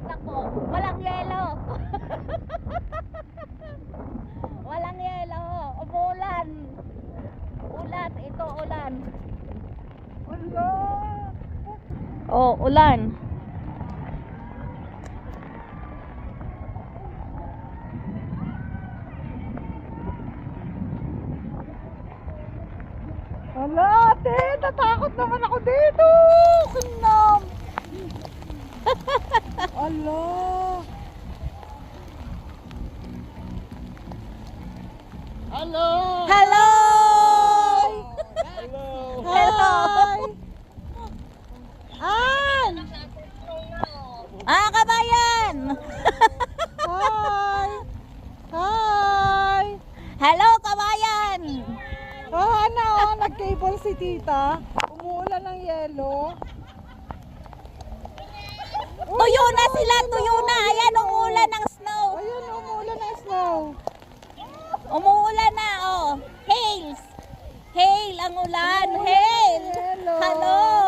wait lang po. Walang yelo. Walang yelo. Umulan. Ulan. Ito ulan. Allah! Oh, ulan. Ala, ate, natakot naman ako dito. Kinam. Ala. Hello. Hello! Hello. Hello! An. Kabayan! Hi. Hi. Hello, kabayan! Ano, nag-cable si tita. Umuulan ng yelo. Tuyo na sila, tuyo na. Ayan, umuulan ng snow. Ayun, umuulan ng snow. Umuulan na, oh. Hails. Hail ang ulan. Hail. Hello. Hello.